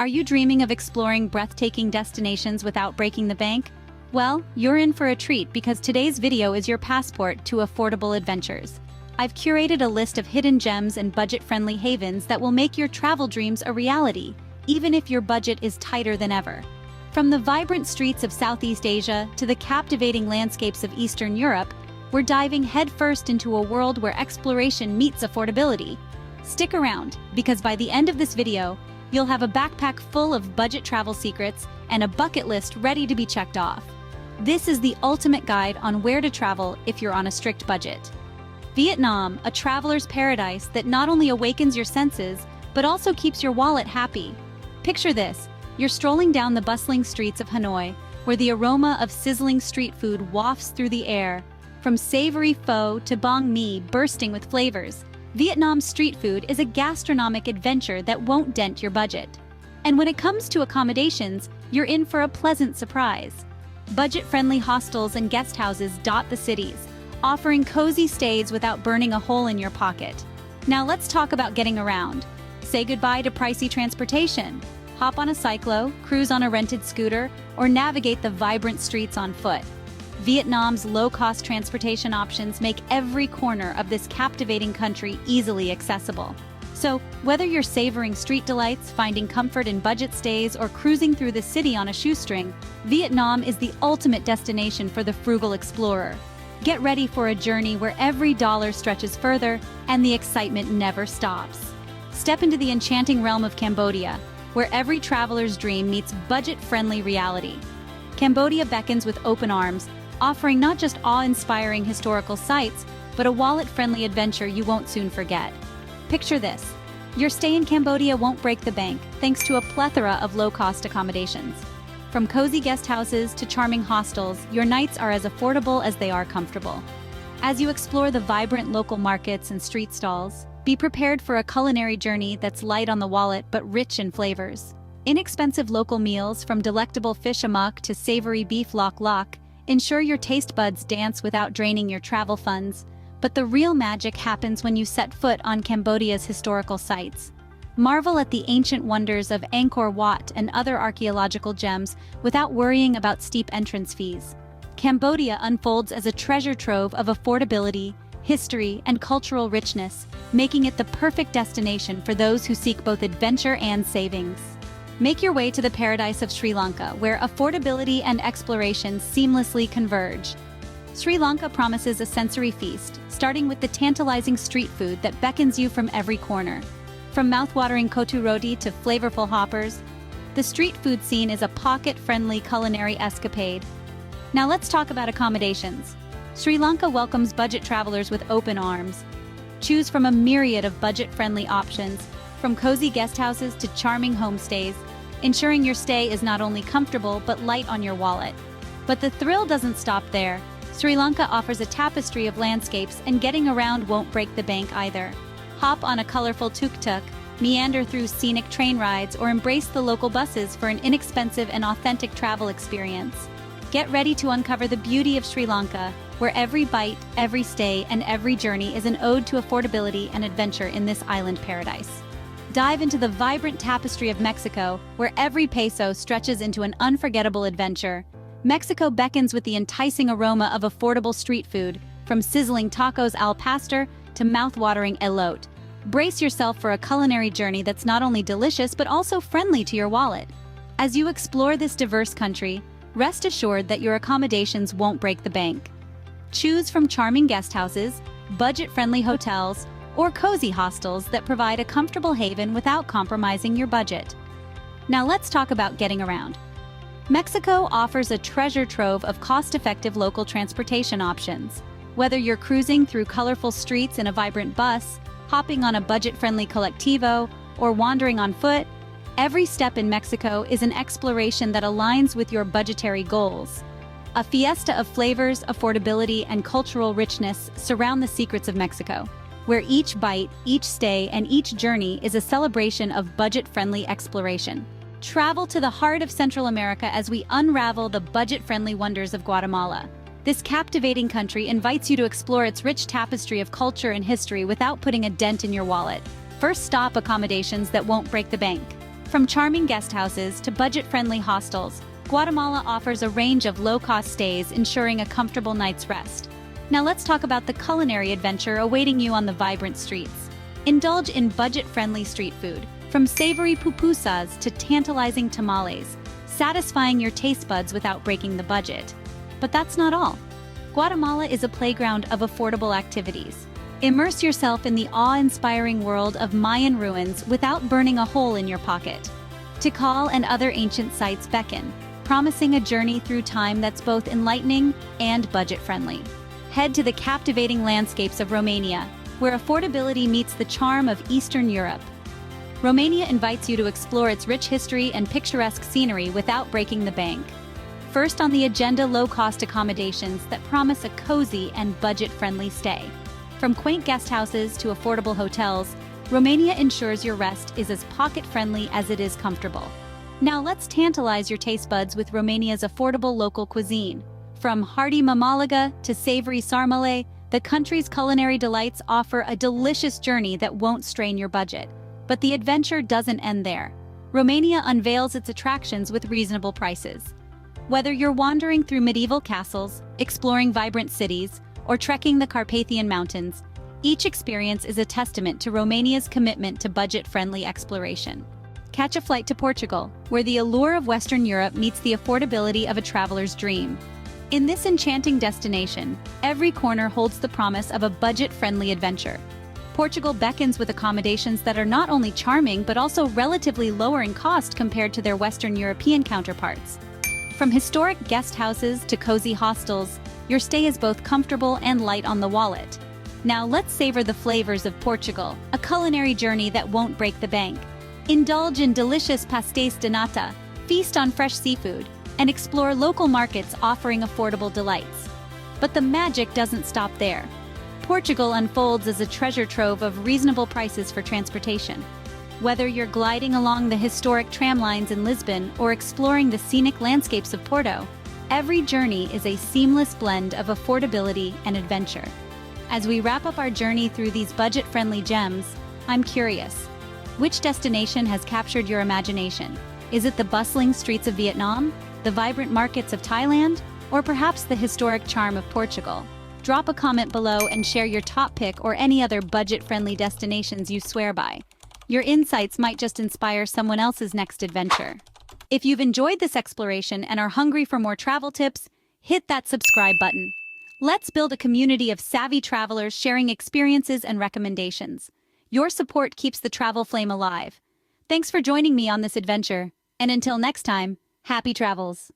Are you dreaming of exploring breathtaking destinations without breaking the bank? Well, you're in for a treat because today's video is your passport to affordable adventures. I've curated a list of hidden gems and budget-friendly havens that will make your travel dreams a reality, even if your budget is tighter than ever. From the vibrant streets of Southeast Asia to the captivating landscapes of Eastern Europe, we're diving headfirst into a world where exploration meets affordability. Stick around, because by the end of this video, you'll have a backpack full of budget travel secrets and a bucket list ready to be checked off. This is the ultimate guide on where to travel if you're on a strict budget. Vietnam, a traveler's paradise that not only awakens your senses, but also keeps your wallet happy. Picture this, you're strolling down the bustling streets of Hanoi, where the aroma of sizzling street food wafts through the air. From savory pho to banh mi bursting with flavors, Vietnam's street food is a gastronomic adventure that won't dent your budget. And when it comes to accommodations, you're in for a pleasant surprise. Budget-friendly hostels and guest houses dot the cities, offering cozy stays without burning a hole in your pocket. Now let's talk about getting around. Say goodbye to pricey transportation. Hop on a cyclo, cruise on a rented scooter, or navigate the vibrant streets on foot. Vietnam's low-cost transportation options make every corner of this captivating country easily accessible. So, whether you're savoring street delights, finding comfort in budget stays, or cruising through the city on a shoestring, Vietnam is the ultimate destination for the frugal explorer. Get ready for a journey where every dollar stretches further and the excitement never stops. Step into the enchanting realm of Cambodia, where every traveler's dream meets budget-friendly reality. Cambodia beckons with open arms, offering not just awe-inspiring historical sites, but a wallet-friendly adventure you won't soon forget. Picture this. Your stay in Cambodia won't break the bank thanks to a plethora of low-cost accommodations. From cozy guest houses to charming hostels, your nights are as affordable as they are comfortable. As you explore the vibrant local markets and street stalls, be prepared for a culinary journey that's light on the wallet but rich in flavors. Inexpensive local meals, from delectable fish amok to savory beef lok lok, ensure your taste buds dance without draining your travel funds, but the real magic happens when you set foot on Cambodia's historical sites. Marvel at the ancient wonders of Angkor Wat and other archaeological gems without worrying about steep entrance fees. Cambodia unfolds as a treasure trove of affordability, history, and cultural richness, making it the perfect destination for those who seek both adventure and savings. Make your way to the paradise of Sri Lanka, where affordability and exploration seamlessly converge. Sri Lanka promises a sensory feast, starting with the tantalizing street food that beckons you from every corner. From mouth-watering kotu roti to flavorful hoppers, the street food scene is a pocket-friendly culinary escapade. Now let's talk about accommodations. Sri Lanka welcomes budget travelers with open arms. Choose from a myriad of budget-friendly options, from cozy guest houses to charming homestays, ensuring your stay is not only comfortable but light on your wallet. But the thrill doesn't stop there. Sri Lanka offers a tapestry of landscapes, and getting around won't break the bank either. Hop on a colorful tuk-tuk, meander through scenic train rides, or embrace the local buses for an inexpensive and authentic travel experience. Get ready to uncover the beauty of Sri Lanka, where every bite, every stay, and every journey is an ode to affordability and adventure in this island paradise. Dive into the vibrant tapestry of Mexico, where every peso stretches into an unforgettable adventure. Mexico beckons with the enticing aroma of affordable street food, from sizzling tacos al pastor to mouth-watering elote. Brace yourself for a culinary journey that's not only delicious but also friendly to your wallet. As you explore this diverse country, rest assured that your accommodations won't break the bank. Choose from charming guest houses, budget-friendly hotels, or cozy hostels that provide a comfortable haven without compromising your budget. Now let's talk about getting around. Mexico offers a treasure trove of cost-effective local transportation options. Whether you're cruising through colorful streets in a vibrant bus, hopping on a budget-friendly colectivo, or wandering on foot, every step in Mexico is an exploration that aligns with your budgetary goals. A fiesta of flavors, affordability, and cultural richness surround the secrets of Mexico, where each bite, each stay, and each journey is a celebration of budget-friendly exploration. Travel to the heart of Central America as we unravel the budget-friendly wonders of Guatemala. This captivating country invites you to explore its rich tapestry of culture and history without putting a dent in your wallet. First stop, accommodations that won't break the bank. From charming guest houses to budget-friendly hostels, Guatemala offers a range of low-cost stays ensuring a comfortable night's rest. Now let's talk about the culinary adventure awaiting you on the vibrant streets. Indulge in budget-friendly street food, from savory pupusas to tantalizing tamales, satisfying your taste buds without breaking the budget. But that's not all. Guatemala is a playground of affordable activities. Immerse yourself in the awe-inspiring world of Mayan ruins without burning a hole in your pocket. Tikal and other ancient sites beckon, promising a journey through time that's both enlightening and budget-friendly. Head to the captivating landscapes of Romania, where affordability meets the charm of Eastern Europe. Romania invites you to explore its rich history and picturesque scenery without breaking the bank. First on the agenda, low-cost accommodations that promise a cozy and budget-friendly stay. From quaint guest houses to affordable hotels, Romania ensures your rest is as pocket-friendly as it is comfortable. Now let's tantalize your taste buds with Romania's affordable local cuisine. From hearty mamalaga to savory sarmale, the country's culinary delights offer a delicious journey that won't strain your budget. But the adventure doesn't end there. Romania unveils its attractions with reasonable prices. Whether you're wandering through medieval castles, exploring vibrant cities, or trekking the Carpathian Mountains, each experience is a testament to Romania's commitment to budget-friendly exploration. Catch a flight to Portugal, where the allure of Western Europe meets the affordability of a traveler's dream. In this enchanting destination, every corner holds the promise of a budget-friendly adventure. Portugal beckons with accommodations that are not only charming but also relatively lower in cost compared to their Western European counterparts. From historic guest houses to cozy hostels, your stay is both comfortable and light on the wallet. Now let's savor the flavors of Portugal, a culinary journey that won't break the bank. Indulge in delicious pastéis de nata, feast on fresh seafood, and explore local markets offering affordable delights. But the magic doesn't stop there. Portugal unfolds as a treasure trove of reasonable prices for transportation. Whether you're gliding along the historic tram lines in Lisbon or exploring the scenic landscapes of Porto, every journey is a seamless blend of affordability and adventure. As we wrap up our journey through these budget-friendly gems, I'm curious. Which destination has captured your imagination? Is it the bustling streets of Vietnam, the vibrant markets of Thailand, or perhaps the historic charm of Portugal? Drop a comment below and share your top pick or any other budget-friendly destinations you swear by. Your insights might just inspire someone else's next adventure. If you've enjoyed this exploration and are hungry for more travel tips, hit that subscribe button. Let's build a community of savvy travelers sharing experiences and recommendations. Your support keeps the travel flame alive. Thanks for joining me on this adventure, and until next time, happy travels!